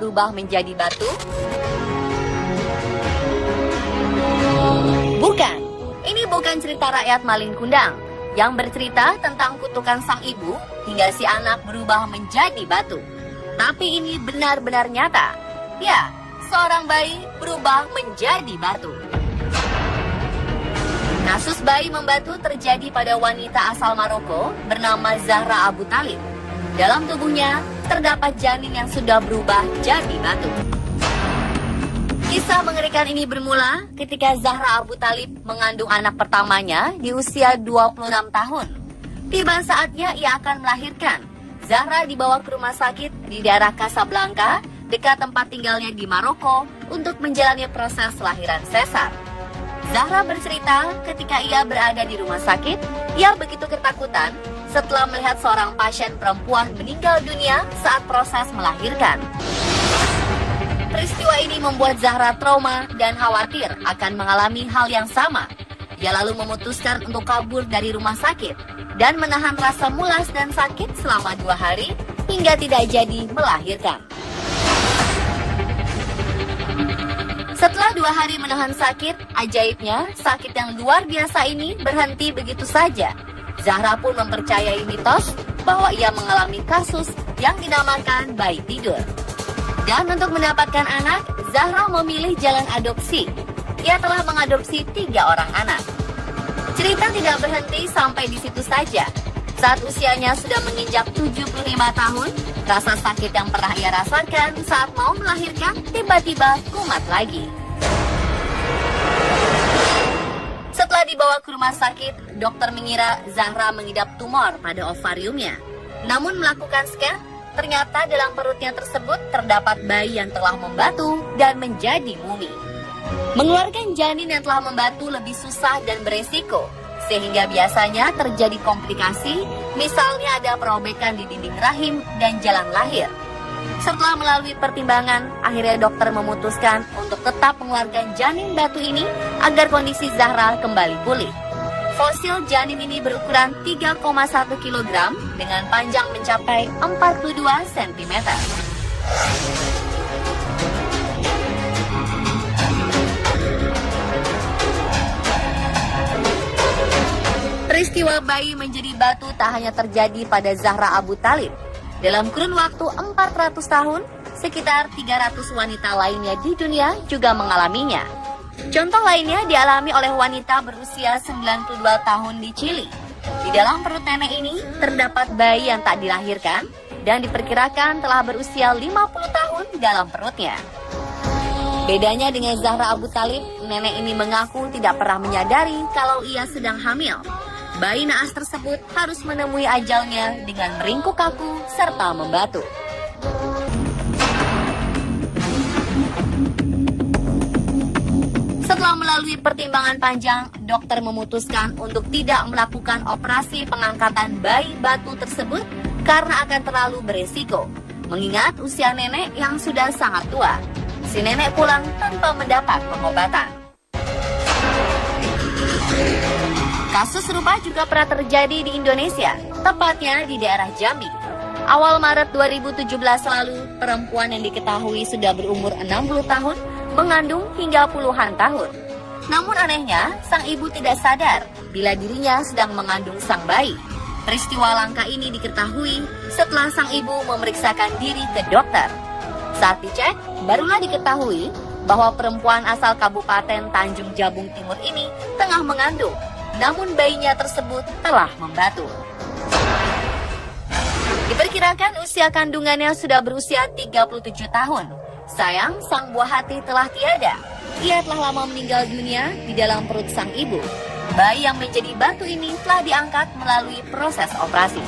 berubah menjadi batu? Bukan, ini bukan cerita rakyat Malin Kundang yang bercerita tentang kutukan sang ibu hingga si anak berubah menjadi batu. Tapi ini benar-benar nyata. Ya, seorang bayi berubah menjadi batu. Kasus bayi membatu terjadi pada wanita asal Maroko bernama Zahra Abu Talib. Dalam tubuhnya terdapat janin yang sudah berubah jadi batu. Kisah mengerikan ini bermula ketika Zahra Abu Talib mengandung anak pertamanya di usia 26 tahun. Tiba saatnya ia akan melahirkan. Zahra dibawa ke rumah sakit di daerah Casablanca, dekat tempat tinggalnya di Maroko, untuk menjalani proses lahiran sesar. Zahra bercerita ketika ia berada di rumah sakit, ia begitu ketakutan setelah melihat seorang pasien perempuan meninggal dunia saat proses melahirkan. Peristiwa ini membuat Zahra trauma dan khawatir akan mengalami hal yang sama. Ia lalu memutuskan untuk kabur dari rumah sakit dan menahan rasa mulas dan sakit selama 2 hari hingga tidak jadi melahirkan. Setelah 2 hari menahan sakit, ajaibnya sakit yang luar biasa ini berhenti begitu saja. Zahra pun mempercayai mitos bahwa ia mengalami kasus yang dinamakan bayi tidur. Dan untuk mendapatkan anak, Zahra memilih jalan adopsi. Ia telah mengadopsi 3 orang anak. Cerita tidak berhenti sampai di situ saja. Saat usianya sudah menginjak 75 tahun, rasa sakit yang pernah ia rasakan saat mau melahirkan tiba-tiba kumat lagi. Setelah dibawa ke rumah sakit, dokter mengira Zahra mengidap tumor pada ovariumnya. Namun melakukan scan, ternyata dalam perutnya tersebut terdapat bayi yang telah membatu dan menjadi mumi. Mengeluarkan janin yang telah membatu lebih susah dan beresiko, sehingga biasanya terjadi komplikasi, misalnya ada perobekan di dinding rahim dan jalan lahir. Setelah melalui pertimbangan, akhirnya dokter memutuskan untuk tetap mengeluarkan janin batu ini agar kondisi Zahra kembali pulih. Fosil janin ini berukuran 3,1 kg dengan panjang mencapai 42 cm. Peristiwa bayi menjadi batu tak hanya terjadi pada Zahra Abu Talib. Dalam kurun waktu 400 tahun, sekitar 300 wanita lainnya di dunia juga mengalaminya. Contoh lainnya dialami oleh wanita berusia 92 tahun di Chili. Di dalam perut nenek ini terdapat bayi yang tak dilahirkan dan diperkirakan telah berusia 50 tahun dalam perutnya. Bedanya dengan Zahra Abu Talib, nenek ini mengaku tidak pernah menyadari kalau ia sedang hamil. Bayi naas tersebut harus menemui ajalnya dengan meringkuk kaku serta membatu. Setelah melalui pertimbangan panjang, dokter memutuskan untuk tidak melakukan operasi pengangkatan bayi batu tersebut karena akan terlalu beresiko, mengingat usia nenek yang sudah sangat tua. Si nenek pulang tanpa mendapat pengobatan. Kasus serupa juga pernah terjadi di Indonesia, tepatnya di daerah Jambi. Awal Maret 2017 lalu, perempuan yang diketahui sudah berumur 60 tahun mengandung hingga puluhan tahun. Namun anehnya, sang ibu tidak sadar bila dirinya sedang mengandung sang bayi. Peristiwa langka ini diketahui setelah sang ibu memeriksakan diri ke dokter. Saat dicek, barulah diketahui bahwa perempuan asal Kabupaten Tanjung Jabung Timur ini tengah mengandung, namun bayinya tersebut telah membatu. Diperkirakan usia kandungannya sudah berusia 37 tahun. Sayang, sang buah hati telah tiada. Ia telah lama meninggal dunia di dalam perut sang ibu. Bayi yang menjadi batu ini telah diangkat melalui proses operasi.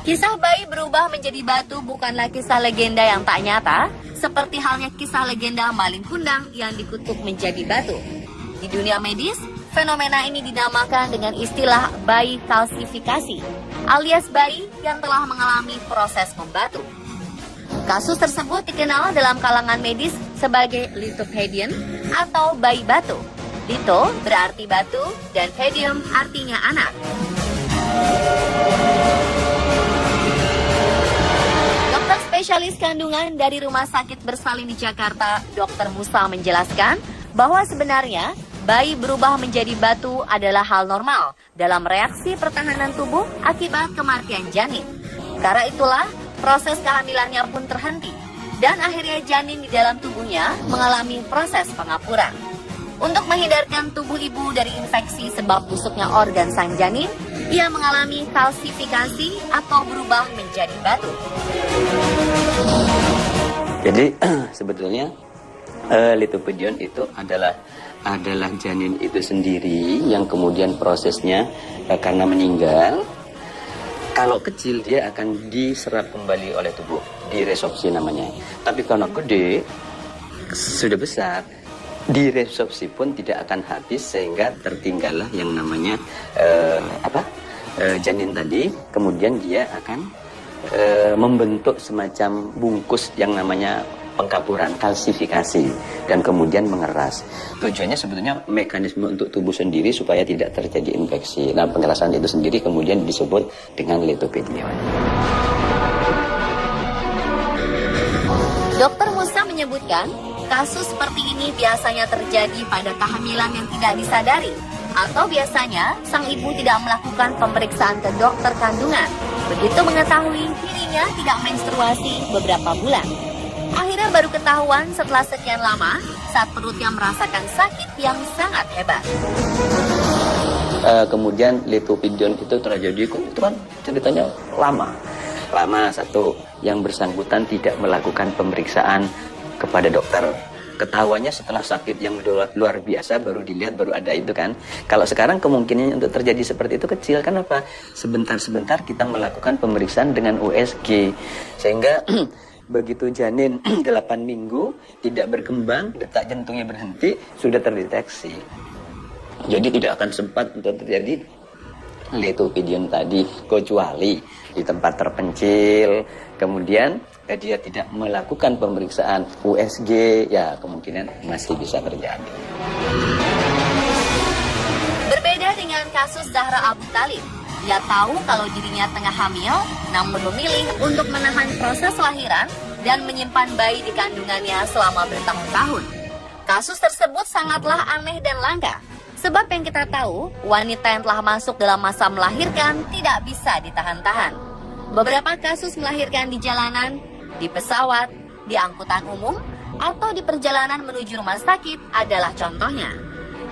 Kisah bayi berubah menjadi batu bukanlah kisah legenda yang tak nyata, seperti halnya kisah legenda Malin Kundang yang dikutuk menjadi batu. Di dunia medis, fenomena ini dinamakan dengan istilah bayi kalsifikasi, alias bayi yang telah mengalami proses membatu. Kasus tersebut dikenal dalam kalangan medis sebagai lithopedion atau bayi batu. Litho berarti batu dan pedium artinya anak. Dokter spesialis kandungan dari Rumah Sakit Bersalin di Jakarta, Dr. Musa menjelaskan bahwa sebenarnya bayi berubah menjadi batu adalah hal normal dalam reaksi pertahanan tubuh akibat kematian janin. Karena itulah, proses kehamilannya pun terhenti dan akhirnya janin di dalam tubuhnya mengalami proses pengapuran. Untuk menghindarkan tubuh ibu dari infeksi sebab busuknya organ sang janin, ia mengalami kalsifikasi atau berubah menjadi batu. Jadi sebetulnya lithopedion itu adalah janin itu sendiri yang kemudian prosesnya karena meninggal. Kalau kecil dia akan diserap kembali oleh tubuh, diresorpsi namanya. Tapi kalau gede, sudah besar, diresorpsi pun tidak akan habis sehingga tertinggallah yang namanya janin tadi. Kemudian dia akan membentuk semacam bungkus yang namanya pengkapuran, kalsifikasi, dan kemudian mengeras. Tujuannya sebetulnya mekanisme untuk tubuh sendiri supaya tidak terjadi infeksi. Nah, pengerasan itu sendiri kemudian disebut dengan lithopedion. Dr. Musa menyebutkan, kasus seperti ini biasanya terjadi pada kehamilan yang tidak disadari, atau biasanya sang ibu tidak melakukan pemeriksaan ke dokter kandungan. Begitu mengetahui dirinya tidak menstruasi beberapa bulan. Akhirnya baru ketahuan setelah sekian lama saat perutnya merasakan sakit yang sangat hebat. Kemudian lithopedion itu terjadi, itu kan ceritanya lama. Satu, yang bersangkutan tidak melakukan pemeriksaan kepada dokter. Ketahuannya setelah sakit yang luar biasa baru dilihat, baru ada itu kan. Kalau sekarang kemungkinannya untuk terjadi seperti itu kecil. Kenapa? Sebentar-sebentar kita melakukan pemeriksaan dengan USG. Sehingga begitu janin 8 minggu tidak berkembang, detak jantungnya berhenti, sudah terdeteksi. Jadi tidak akan sempat untuk terjadi lithopedion tadi, kecuali di tempat terpencil, kemudian dia tidak melakukan pemeriksaan USG, ya kemungkinan masih bisa terjadi. Berbeda dengan kasus Zahra Abu Thalib, dia tahu kalau dirinya tengah hamil, namun memilih untuk menahan proses lahiran dan menyimpan bayi di kandungannya selama bertahun-tahun. Kasus tersebut sangatlah aneh dan langka, sebab yang kita tahu, wanita yang telah masuk dalam masa melahirkan tidak bisa ditahan-tahan. Beberapa kasus melahirkan di jalanan, di pesawat, di angkutan umum, atau di perjalanan menuju rumah sakit adalah contohnya.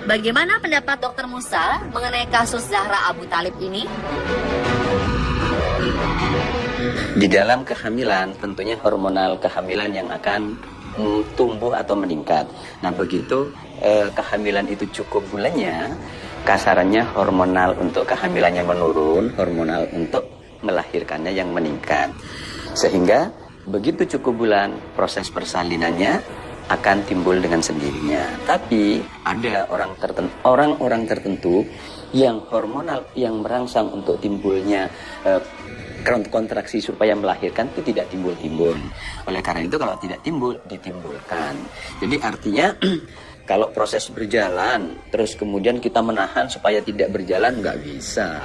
Bagaimana pendapat Dr. Musa mengenai kasus Zahra Abu Thalib ini? Di dalam kehamilan, tentunya hormonal kehamilan yang akan tumbuh atau meningkat. Nah, begitu kehamilan itu cukup bulannya, kasarannya hormonal untuk kehamilannya menurun, hormonal untuk melahirkannya yang meningkat. Sehingga begitu cukup bulan, proses persalinannya akan timbul dengan sendirinya. Tapi ada orang-orang tertentu yang hormonal yang merangsang untuk timbulnya kontraksi supaya melahirkan itu tidak timbul-timbul. Oleh karena itu kalau tidak timbul, ditimbulkan. Jadi artinya kalau proses berjalan terus kemudian kita menahan supaya tidak berjalan, nggak bisa.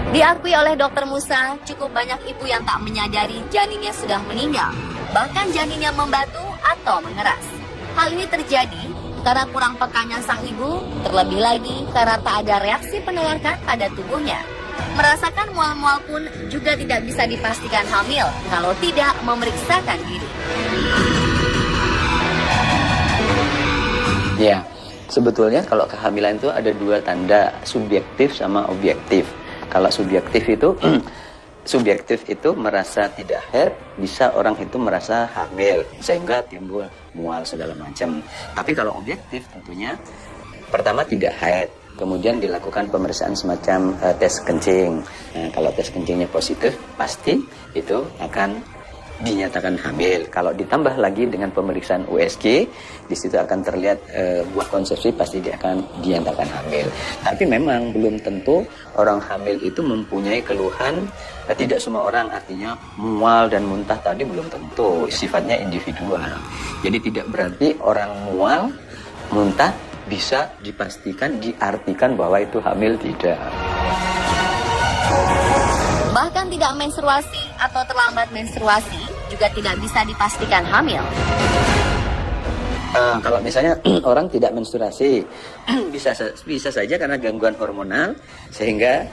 Diakui oleh Dr. Musa, cukup banyak ibu yang tak menyadari janinnya sudah meninggal, bahkan janinnya membatu atau mengeras. Hal ini terjadi karena kurang pekanya sang ibu, terlebih lagi karena tak ada reaksi penolakan pada tubuhnya. Merasakan mual-mual pun juga tidak bisa dipastikan hamil kalau tidak memeriksakan diri. Ya, sebetulnya kalau kehamilan itu ada dua tanda, subjektif sama objektif. Kalau subjektif itu merasa tidak haid, bisa orang itu merasa hamil sehingga timbul mual segala macam. Tapi kalau objektif tentunya pertama tidak haid, kemudian dilakukan pemeriksaan semacam tes kencing. Nah, kalau tes kencingnya positif, pasti itu akan dinyatakan hamil. Kalau ditambah lagi dengan pemeriksaan USG, di situ akan terlihat buah konsepsi, pasti dia akan dinyatakan hamil. Tapi memang belum tentu orang hamil itu mempunyai keluhan. Tidak semua orang, artinya mual dan muntah tadi belum tentu, sifatnya individual. Jadi tidak berarti orang mual, muntah bisa dipastikan, diartikan bahwa itu hamil, tidak. Bahkan tidak menstruasi atau terlambat menstruasi juga tidak bisa dipastikan hamil. Kalau misalnya orang tidak menstruasi, bisa saja karena gangguan hormonal, sehingga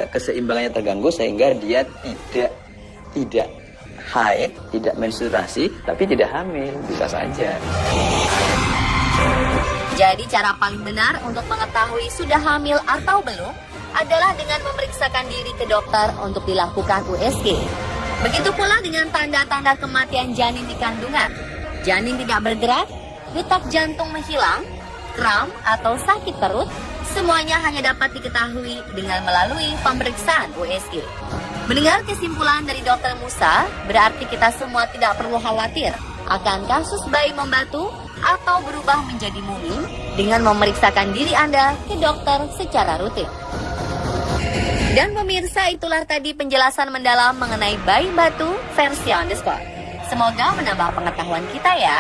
keseimbangannya terganggu, sehingga dia tidak haid, tidak menstruasi, tapi tidak hamil, bisa saja. Jadi cara paling benar untuk mengetahui sudah hamil atau belum adalah dengan memeriksakan diri ke dokter untuk dilakukan USG. Begitu pula dengan tanda-tanda kematian janin di kandungan. Janin tidak bergerak, detak jantung menghilang, kram atau sakit perut, semuanya hanya dapat diketahui dengan melalui pemeriksaan USG. Mendengar kesimpulan dari Dr. Musa, berarti kita semua tidak perlu khawatir akan kasus bayi membatu atau berubah menjadi mumi dengan memeriksakan diri Anda ke dokter secara rutin. Dan pemirsa, itulah tadi penjelasan mendalam mengenai bayi batu versi on the spot. Semoga menambah pengetahuan kita ya.